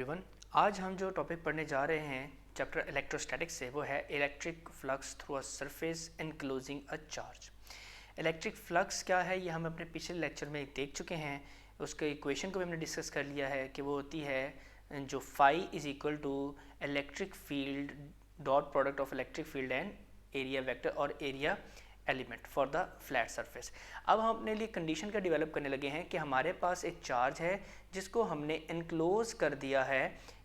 Everyone. आज हम जो टॉपिक पढ़ने जा रहे हैं चैप्टर इलेक्ट्रोस्टैटिक्स से वो है electric flux through a surface enclosing a charge. Electric flux क्या है ये हम अपने पिछले लेक्चर में देख चुके हैं। उसके इक्वेशन को भी हमने डिस्कस कर लिया है कि वो होती है जो phi is equal to electric field dot product of electric field and area vector और area element for the flat surface. अब हम अपने लिए कंडीशन का डेवलप करने लगे हैं कि हमारे पास एक चार्ज है जिसको हमने इनक्लोज कर दिया है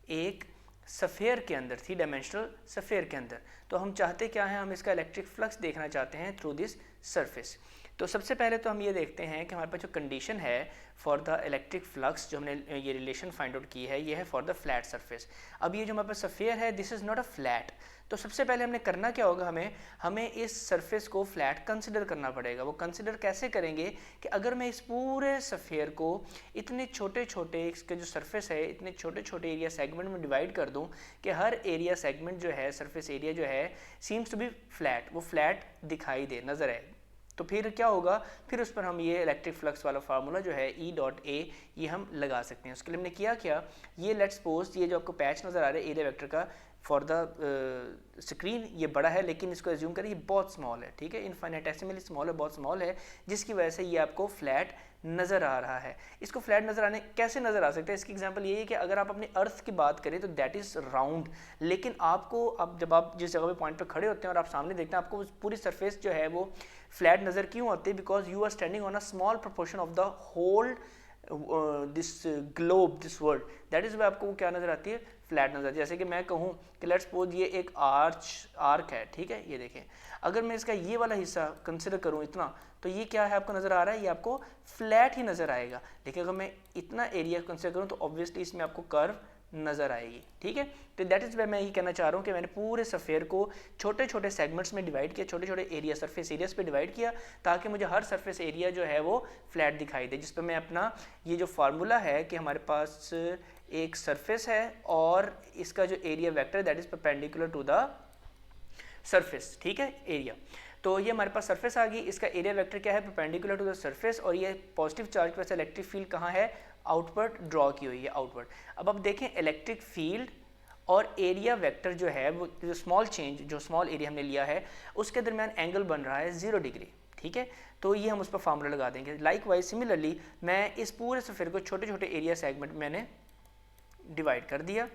एक सफ़ेयर के अंदर, 3 डायमेंशनल सफ़ेयर के अंदर। तो हम चाहते क्या है, हम इसका इलेक्ट्रिक फ्लक्स देखना चाहते हैं थ्रू दिस सरफेस। तो सबसे पहले तो हम ये देखते हैं कि हमारे पास जो कंडीशन है फॉर द इलेक्ट्रिक फ्लक्स, जो हमने ये रिलेशन फाइंड आउट की है, ये है फॉर द फ्लैट सरफेस। अब ये जो हमारे पास सफ़ेयर है this is not a flat. तो सबसे पहले हमने करना क्या होगा, हमें इस सरफेस को फ्लैट कंसिडर करना पड़ेगा। वो कंसिडर कैसे करेंगे कि अगर मैं इस पूरे सफ़ेयर को इतने छोटे छोटे, इसके जो सरफेस है इतने छोटे छोटे एरिया सेगमेंट में डिवाइड कर दूं कि हर एरिया सेगमेंट जो है, सरफेस एरिया जो है सीम्स टू बी फ्लैट, वो फ्लैट दिखाई दे, नज़र आए, तो फिर क्या होगा, फिर उस पर हम ये इलेक्ट्रिक फ्लक्स वाला फार्मूला जो है E डॉट ए ये हम लगा सकते हैं। उसके लिए हमने किया क्या, ये लेट्स सपोज ये जो आपको पैच नज़र आ रहा है एरिया वेक्टर का फॉर द स्क्रीन, ये बड़ा है लेकिन इसको एज्यूम करें ये बहुत स्मॉल है, ठीक है, इनफाइनेटेसिमली स्मॉल है, बहुत स्मॉल है, जिसकी वजह से ये आपको फ्लैट नज़र आ रहा है। इसको फ्लैट नज़र आने कैसे नज़र आ सकता है, इसकी एग्जांपल ये है कि अगर आप अपनी अर्थ की बात करें तो दैट इज़ राउंड, लेकिन आपको अब जब आप जिस जगह पे पॉइंट पे खड़े होते हैं और आप सामने देखते हैं, आपको पूरी सरफेस जो है वो फ्लैट नज़र क्यों आती है, because you are standing on a small proportion of the whole this globe, this world, that is why आपको क्या नज़र आती है, फ्लैट नज़र। जैसे कि मैं कहूँ कि लेट्स सपोज ये एक आर्क है, ठीक है, ये देखें, अगर मैं इसका ये वाला हिस्सा कंसिडर करूँ इतना, तो ये क्या है आपको नज़र आ रहा है, ये आपको फ्लैट ही नज़र आएगा। लेकिन अगर मैं इतना एरिया कंसिडर करूँ तो ऑब्वियसली इसमें आपको कर्व नज़र आएगी, ठीक है। तो दैट इज़ वे मैं ये कहना चाह रहा हूँ कि मैंने पूरे सफ़ेयर को छोटे छोटे सेगमेंट्स में डिवाइड किया, छोटे छोटे एरिया सरफेस एरियाज पे डिवाइड किया, ताकि मुझे हर सरफेस एरिया जो है वो फ्लैट दिखाई दे, जिस पर मैं अपना ये जो फार्मूला है कि हमारे पास एक सरफेस है और इसका जो area vector that is perpendicular to the surface, ठीक है, एरिया। तो ये हमारे पास सरफेस आ गई, इसका एरिया वेक्टर क्या है, परपेंडिकुलर टू द सरफेस, और ये पॉजिटिव चार्ज की वजह से इलेक्ट्रिक फील्ड कहाँ है, आउटवर्ड ड्रॉ की हुई है, आउटवर्ड। अब आप देखें इलेक्ट्रिक फील्ड और एरिया वेक्टर जो है वो जो स्मॉल चेंज, जो स्मॉल एरिया हमने लिया है उसके दरमियान एंगल बन रहा है 0 डिग्री, ठीक है। तो ये हम उस पर फार्मूला लगा देंगे। लाइक वाइज सिमिलरली मैं इस पूरे सफ़ेयर को छोटे छोटे एरिया सेगमेंट मैंने डिवाइड कर दिया,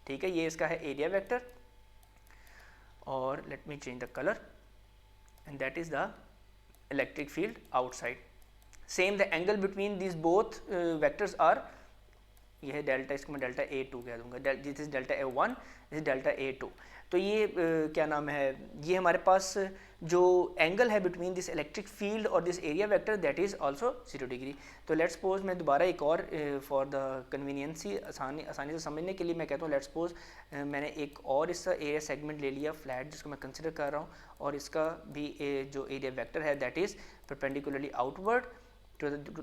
ठीक है, ये इसका है एरिया वेक्टर, और let me change the colour and that is the electric field outside. Same the angle between this both vectors are, ये है डेल्टा, इसको मैं डेल्टा A2 कह दूंगा, this is delta A1, this is delta A2। तो ये क्या नाम है, ये हमारे पास जो एंगल है बिटवीन दिस इलेक्ट्रिक फील्ड और this area vector that is also 0 degree. तो लेट्स सपोज मैं दोबारा एक और फॉर द कन्वीनियंसी, आसानी से समझने के लिए मैं कहता हूँ, लेट्स सपोज मैंने एक और इसका एरिया सेगमेंट ले लिया फ्लैट, जिसको मैं कंसिडर कर रहा हूँ, और इसका भी जो एरिया वेक्टर है that is perpendicularly outward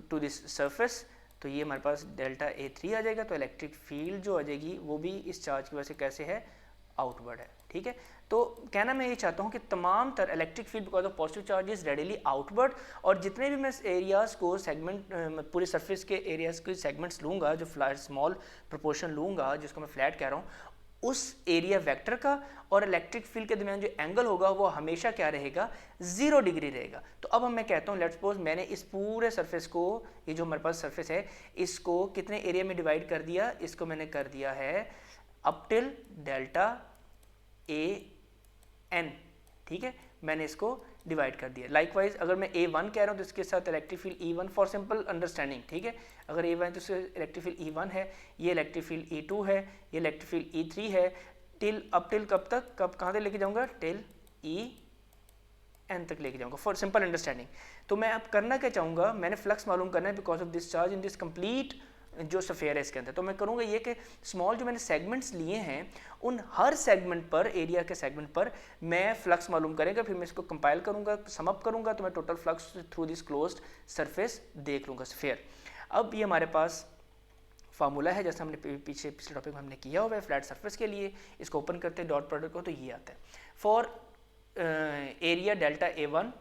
to this surface. तो ये हमारे पास डेल्टा A3 आ जाएगा। तो इलेक्ट्रिक फील्ड जो आ जाएगी वो भी इस चार्ज की वजह से कैसे है, आउटवर्ड है, ठीक है। तो कहना मैं ये चाहता हूँ कि तमाम तर electric field because of positive charge is readily outward, और जितने भी मैं एरियाज़ को सेगमेंट, पूरे सरफेस के एरियाज़ के सेगमेंट्स लूँगा, जो फ्लैट स्मॉल प्रोपोर्शन लूँगा जिसको मैं फ्लैट कह रहा हूँ, उस एरिया वेक्टर का और इलेक्ट्रिक फील्ड के दरमियान जो एंगल होगा वो हमेशा क्या रहेगा, 0 डिग्री रहेगा। तो अब मैं कहता हूँ लेट्स सपोज मैंने इस पूरे सरफेस को, ये जो हमारे पास सरफेस है, इसको कितने एरिया में डिवाइड कर दिया, इसको मैंने कर दिया है अप टिल डेल्टा AN, ठीक है, मैंने इसको डिवाइड कर दिया। लाइकवाइज अगर मैं A1 कह रहा हूँ तो इसके साथ electric field E1 for simple understanding, ठीक है, अगर A1 तो इससे इलेक्ट्रिक फील्ड E1 है, ये इलेक्ट्रिक फील्ड E2 है, ये इलेक्ट्रिक फील्ड E3 है, टिल अप टिल कब तक, कहाँ तक लेके जाऊँगा, टिल EN तक लेके जाऊँगा फॉर सिंपल अंडरस्टैंडिंग। तो मैं अब करना क्या चाहूँगा, मैंने फ्लक्स मालूम करना है because of this charge in this complete जो सफ़ेयर है इसके अंदर। तो मैं करूँगा ये कि स्मॉल जो मैंने सेगमेंट्स लिए हैं उन हर सेगमेंट पर, एरिया के सेगमेंट पर मैं फ्लक्स मालूम करेंगे, फिर मैं इसको कंपाइल करूँगा, समअप करूँगा, तो मैं total flux through this closed surface देख लूँगा सफ़ेयर। अब ये हमारे पास फार्मूला है जैसे हमने पिछले टॉपिक में हमने किया हुआ है फ्लैट सरफेस के लिए। इसको ओपन करते हैं डॉट प्रोडक्ट को, तो ये आता है फॉर एरिया डेल्टा A1,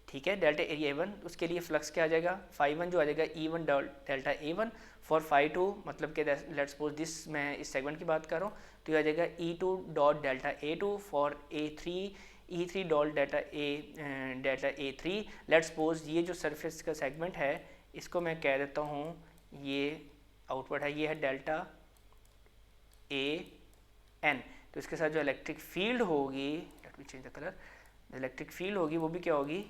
ठीक है, डेल्टा एरिया A1 उसके लिए फ्लक्स क्या आ जाएगा, φ1 जो आ जाएगा E1 डेल्टा A1 फॉर φ2, मतलब कि लेट्स सपोज दिस, मैं इस सेगमेंट की बात कर रहा हूँ, तो ये आ जाएगा E2 dot delta A2 for E3 dot delta A3। Let's suppose ये जो सरफेस का सेगमेंट है इसको मैं कह देता हूँ ये आउटवर्ड है, ये है डेल्टा AN। तो इसके साथ जो इलेक्ट्रिक फील्ड होगी, late me change the colour, electric field होगी वो भी क्या होगी,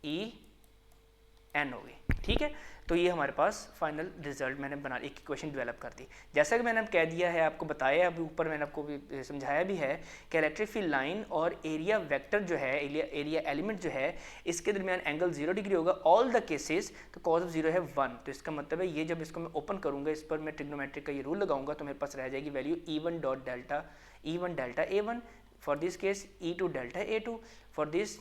EN होगी। ठीक है, तो ये हमारे पास फाइनल रिजल्ट मैंने बना एक इक्वेशन डेवलप कर दी। जैसा कि मैंने अब कह दिया है, आपको बताया, अभी ऊपर मैंने आपको भी समझाया भी है कि इलेक्ट्रिक फील्ड लाइन और एरिया वेक्टर जो है, एरिया एलिमेंट जो है, इसके दरमियान एंगल 0 डिग्री होगा ऑल द केसेस, तो कॉज ऑफ 0 है 1। तो इसका मतलब है ये जब इसको मैं ओपन करूँगा, इस पर मैं ट्रिग्नोमेट्रिक का ये रूल लगाऊंगा, तो मेरे पास रह जाएगी value E1 dot delta A1 for this case, E2 delta A2 for this,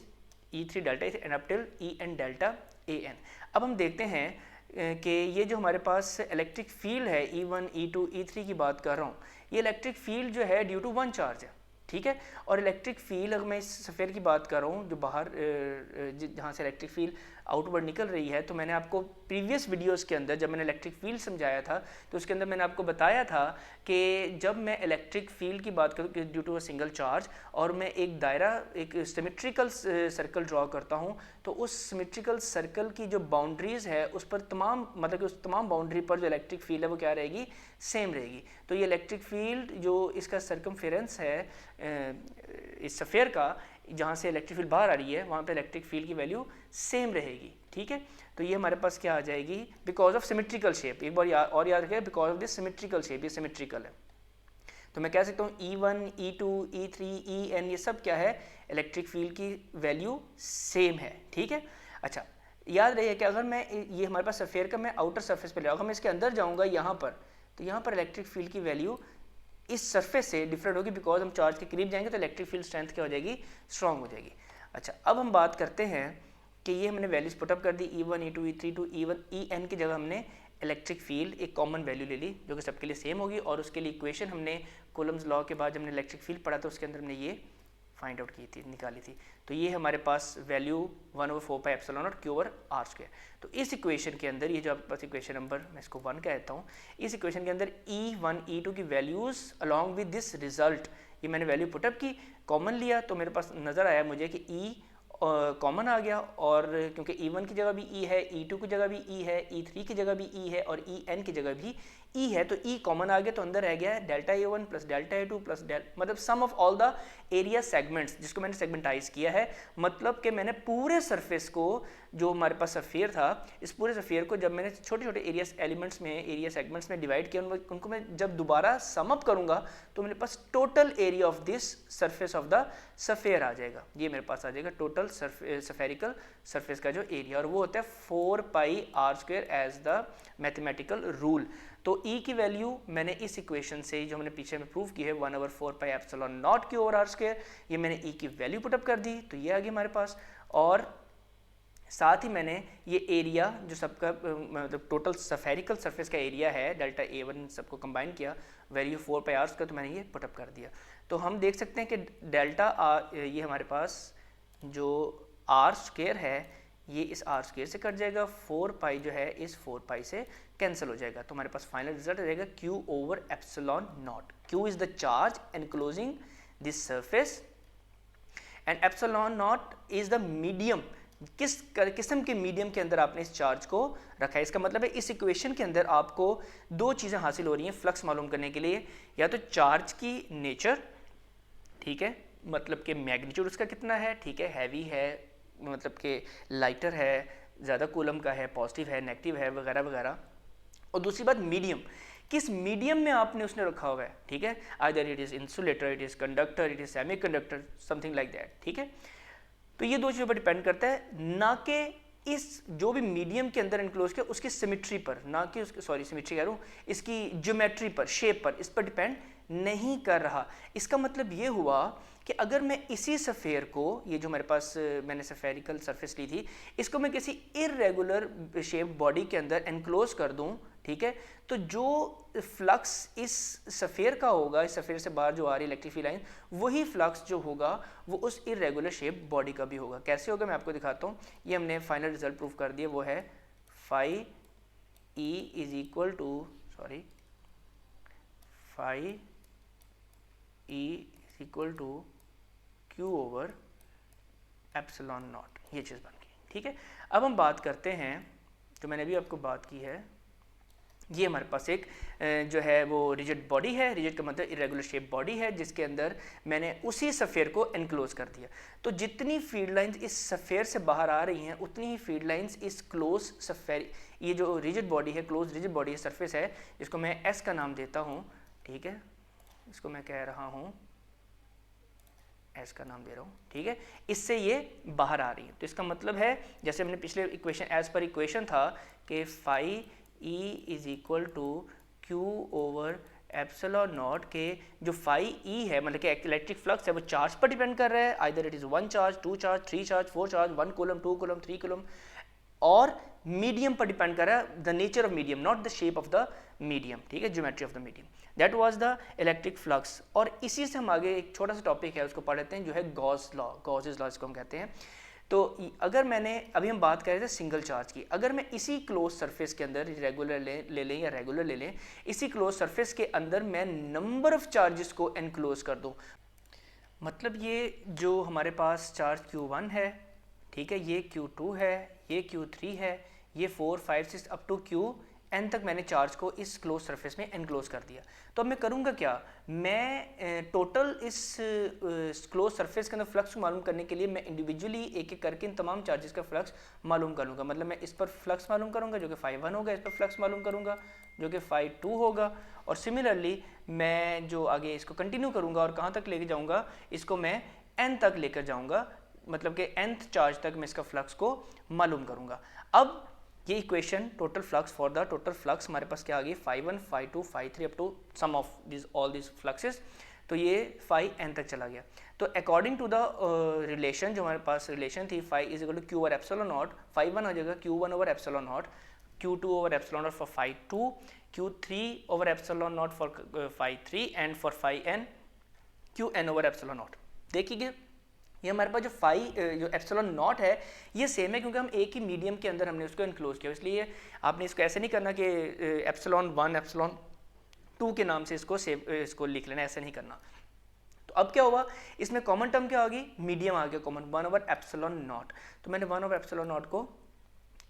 E3 delta and up till EN delta AN। अब हम देखते हैं कि ये जो हमारे पास इलेक्ट्रिक फील्ड है E1 E2 E3 की बात कर रहा हूँ, ये इलेक्ट्रिक फील्ड जो है ड्यू टू 1 चार्ज है। ठीक है, और इलेक्ट्रिक फील्ड अगर मैं इस सफ़ेयर की बात कर रहा हूँ जो बाहर जहाँ से इलेक्ट्रिक फील्ड आउटवर्ड निकल रही है, तो मैंने आपको प्रीवियस वीडियोस के अंदर जब मैंने इलेक्ट्रिक फील्ड समझाया था तो उसके अंदर मैंने आपको बताया था कि जब मैं इलेक्ट्रिक फील्ड की बात करूँ due to a single charge और मैं एक दायरा, एक सिमेट्रिकल सर्कल ड्रॉ करता हूँ, तो उस सिमेट्रिकल सर्कल की जो बाउंड्रीज़ है उस पर तमाम, मतलब कि उस तमाम बाउंड्री पर जो इलेक्ट्रिक फील्ड है वो क्या रहेगी, सेम रहेगी। तो ये इलेक्ट्रिक फील्ड जो इसका सर्कमफेरेंस है इस सफ़ेयर का, जहाँ से इलेक्ट्रिक फील्ड बाहर आ रही है वहाँ पे इलेक्ट्रिक फील्ड की वैल्यू सेम रहेगी। ठीक है, तो ये हमारे पास क्या आ जाएगी, बिकॉज ऑफ सिमेट्रिकल शेप, एक बार याद रखें, because of this symmetrical shape, ये सिमेट्रिकल है। तो मैं कह सकता हूँ E1 E2 E3 EN ये सब क्या है, इलेक्ट्रिक फील्ड की वैल्यू सेम है। ठीक है, अच्छा याद रहिए कि अगर मैं ये हमारे पास सफ़ेयर का मैं आउटर सरफेस पे ले आऊँगा, मैं इसके अंदर जाऊँगा यहाँ पर, तो यहाँ पर इलेक्ट्रिक फील्ड की वैल्यू इस सरफेस से डिफरेंट होगी, बिकॉज हम चार्ज के करीब जाएंगे तो इलेक्ट्रिक फील्ड स्ट्रेंथ क्या हो जाएगी, स्ट्रॉन्ग हो जाएगी। अच्छा, अब हम बात करते हैं कि ये हमने वैल्यूज पुटअप कर दी, E1 E2 E3 to E1 EN की जगह हमने इलेक्ट्रिक फील्ड एक कॉमन वैल्यू ले ली जो कि सबके लिए सेम होगी, और उसके लिए इक्वेशन हमने कूलम्स लॉ के बाद जब हमने इलेक्ट्रिक फील्ड पढ़ा तो उसके अंदर हमने ये फाइंड आउट की थी, निकाली थी। तो ये हमारे पास वैल्यू 1/4πε0 Q/r²। तो इस इक्वेशन के अंदर, ये जो आपके पास इक्वेशन नंबर मैं इसको 1 कहता हूँ, इस इक्वेशन के अंदर E1 E2 की values along with this result, ये मैंने वैल्यू पुटअप की, कॉमन लिया, तो मेरे पास नज़र आया मुझे कि E कॉमन आ गया, और क्योंकि E1 की जगह भी E है, E2 की जगह भी E है, E3 की जगह भी E है और EN की जगह भी E है, तो E कॉमन आ गया, तो अंदर रह गया है delta A1 plus delta A2 plus मतलब sum of all the area segments, जिसको मैंने सेगमेंटाइज किया है। मतलब कि मैंने पूरे सरफेस को, जो हमारे पास सफ़ेयर था, इस पूरे सफ़ेयर को जब मैंने छोटे छोटे एरिया एलिमेंट्स में, एरिया सेगमेंट्स में डिवाइड किया, उनको मैं जब दोबारा सम अप करूँगा तो मेरे पास total area of this surface of the sphere आ जाएगा। ये मेरे पास आ जाएगा टोटल सफेरिकल सरफेस का जो एरिया, और वो होता है 4πr² as the mathematical rule. तो E की वैल्यू मैंने इस इक्वेशन से, जो हमने पीछे में प्रूव की है, 1/4πε0 Q/r², ये मैंने E की वैल्यू पुटअप कर दी, तो ये आ गई हमारे पास। और साथ ही मैंने ये एरिया जो सबका मतलब टोटल सफेरिकल सरफेस का एरिया है, डेल्टा A1 सबको कंबाइन किया, वैल्यू 4πr का, तो मैंने ये पुटअप कर दिया। तो हम देख सकते हैं कि डेल्टा ये हमारे पास जो r² है, ये इस r² से कट जाएगा, 4π जो है इस 4π से कैंसिल हो जाएगा, तो हमारे पास फाइनल रिजल्ट आ जाएगा Q/ε0। Q is the charge enclosing this surface and ε0 is the medium, किस किस्म के मीडियम के अंदर आपने इस चार्ज को रखा है। इसका मतलब है इस इक्वेशन के अंदर आपको दो चीज़ें हासिल हो रही हैं फ्लक्स मालूम करने के लिए, या तो चार्ज की नेचर, ठीक है, मतलब कि मैग्नीट्यूड उसका कितना है, ठीक है, हैवी है, मतलब कि लाइटर है, ज़्यादा कूलम का है, पॉजिटिव है, नेगेटिव है, वगैरह वगैरह, और दूसरी बात मीडियम, किस मीडियम में आपने उसने रखा हुआ है, ठीक है, either it is insulator, it is conductor, it is semi conductor, something like that. ठीक है, तो ये दो चीज़ों पर डिपेंड करता है, ना कि इस जो भी मीडियम के अंदर इनक्लोज किया उसकी सिमेट्री पर, ना कि उसके, सॉरी सिमेट्री कह रहा हूँ, इसकी ज्योमेट्री पर, शेप पर, इस पर डिपेंड नहीं कर रहा। इसका मतलब ये हुआ कि अगर मैं इसी सफ़ेयर को, ये जो मेरे पास मैंने सफेरिकल सरफेस ली थी, इसको मैं किसी इरेगुलर शेप बॉडी के अंदर एनक्लोज कर दूं, ठीक है। तो जो फ्लक्स इस सफ़ेयर का होगा, इस सफ़ेयर से बाहर जो आ रही इलेक्ट्रिक फील्ड लाइन, वही फ्लक्स जो होगा वो उस इरेगुलर शेप बॉडी का भी होगा। कैसे होगा मैं आपको दिखाता हूँ। ये हमने फाइनल रिजल्ट प्रूफ कर दिया, वो है phi E is equal to phi E is equal to Q over epsilon naught. ये चीज़ बन गई, ठीक है। अब हम बात करते हैं, जो मैंने अभी आपको बात की है, ये हमारे पास एक जो है वो रिजिड बॉडी है। रिजिड का मतलब इरेगुलर शेप बॉडी है, जिसके अंदर मैंने उसी सफ़ेयर को एनक्लोज कर दिया। तो जितनी फील्ड लाइंस इस सफ़ेयर से बाहर आ रही हैं, उतनी ही फील्ड लाइंस इस क्लोज सफ़ेयर, ये जो रिजिड बॉडी है, क्लोज रिजिड बॉडी है, सरफेस है, जिसको मैं एस का नाम देता हूँ, ठीक है। इसको मैं कह रहा हूँ एस का नाम दे रहा हूँ, ठीक है। इससे ये बाहर आ रही है। तो इसका मतलब है, जैसे हमने पिछले इक्वेशन, एज पर इक्वेशन था कि phi E is equal to Q over epsilon naught, के जो फाई ई है मतलब कि इलेक्ट्रिक फ्लक्स है वो चार्ज पर डिपेंड कर रहा है। Either it is 1 charge, 2 charge, 3 charge, 4 charge, 1 coulomb, 2 coulomb, 3 coulomb, और मीडियम पर डिपेंड कर रहा है, the nature of medium, not the shape of the medium, ठीक है, geometry of the medium. That was the electric flux. और इसी से हम आगे एक छोटा सा टॉपिक है उसको पढ़ लेते हैं, जो है गॉस लॉ। गॉसेस लॉ इसको हम कहते हैं। तो अगर मैंने, अभी हम बात कर रहे थे सिंगल चार्ज की, अगर मैं इसी क्लोज सरफेस के अंदर रेगुलर ले लें या रेगुलर ले लें, इसी क्लोज सरफेस के अंदर मैं नंबर ऑफ चार्जेस को एनक्लोज कर दूं, मतलब ये जो हमारे पास चार्ज Q1 है, ठीक है, ये Q2 है, ये Q3 है, ये 4, 5, 6 अप टू Qn तक मैंने चार्ज को इस क्लोज सरफेस में एनक्लोज कर दिया। तो अब मैं करूँगा क्या, मैं टोटल इस क्लोज सरफेस के अंदर फ्लक्स को मालूम करने के लिए मैं इंडिविजुअली एक एक करके इन तमाम चार्जेस का फ्लक्स मालूम कर लूँगा। मतलब मैं इस पर फ्लक्स मालूम करूँगा जो कि φ1 होगा, इस पर फ्लक्स मालूम करूँगा जो कि φ2 होगा, और सिमिलरली मैं जो आगे इसको कंटिन्यू करूँगा और कहाँ तक लेके जाऊँगा, इसको मैं n तक लेकर जाऊँगा, मतलब कि nth चार्ज तक मैं इसका फ्लक्स को मालूम करूँगा। अब ये equation total flux, for the total flux हमारे पास क्या आ गई, φ1, φ2, φ3 up to sum of this all this fluxes. तो ये φn तक चला गया। तो अकॉर्डिंग टू द रिलेशन, जो हमारे पास रिलेशन थी, φ is equal to Q over epsilon naught, φ1 हो जाएगा Q1 over epsilon naught, Q2 over epsilon naught for φ2, Q3 over epsilon naught for φ3, and for φn Qn over epsilon naught. देखिए ये हमारे पास जो जो एप्सिलॉन नॉट है ये सेम है, क्योंकि हम एक ही मीडियम के अंदर हमने उसको इनक्लोज किया, इसलिए आपने इसको ऐसे नहीं करना कि एप्सिलॉन 1 एप्सिलॉन 2 के नाम से इसको लिख लेना, ऐसे नहीं करना। तो अब क्या हुआ, इसमें कॉमन टर्म क्या आ गई, मीडियम आ गया कॉमन, 1 ओवर एप्सिलॉन नॉट। तो मैंने 1 ओवर एप्सिलॉन नॉट को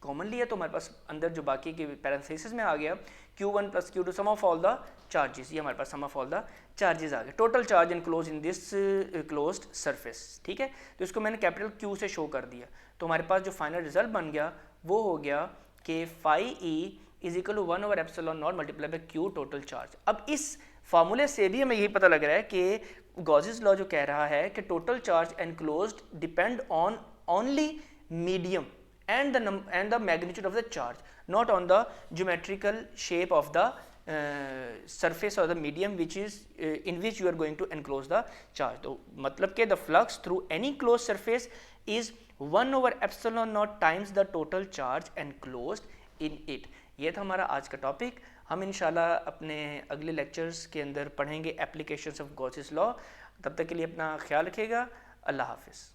कॉमन लिया, तो हमारे पास अंदर जो बाकी के पैरेंथेसिस में आ गया Q1 plus Q2 sum of all the charges, ये हमारे पास sum of all the charges आ गए, total charge enclose in this closed surface, ठीक है। तो इसको मैंने कैपिटल Q से शो कर दिया। तो हमारे पास जो फाइनल रिजल्ट बन गया वो हो गया कि phi E is equal to 1 over epsilon naught multiply by Q total charge. अब इस फार्मूले से भी हमें यही पता लग रहा है कि गॉसेस लॉ जो कह रहा है कि total charge enclosed depend on only medium and the magnitude of the charge, not on the geometrical shape of the surface or the medium which is in which you are going to enclose the charge. तो मतलब कि the flux through any closed surface is 1 over epsilon naught times the total charge enclosed in it. ये था हमारा आज का topic. हम इंशाल्लाह अपने अगले लेक्चर्स के अंदर पढ़ेंगे एप्लीकेशंस ऑफ गॉसेस लॉ। तब तक के लिए अपना ख्याल रखिएगा। अल्लाह हाफिज़।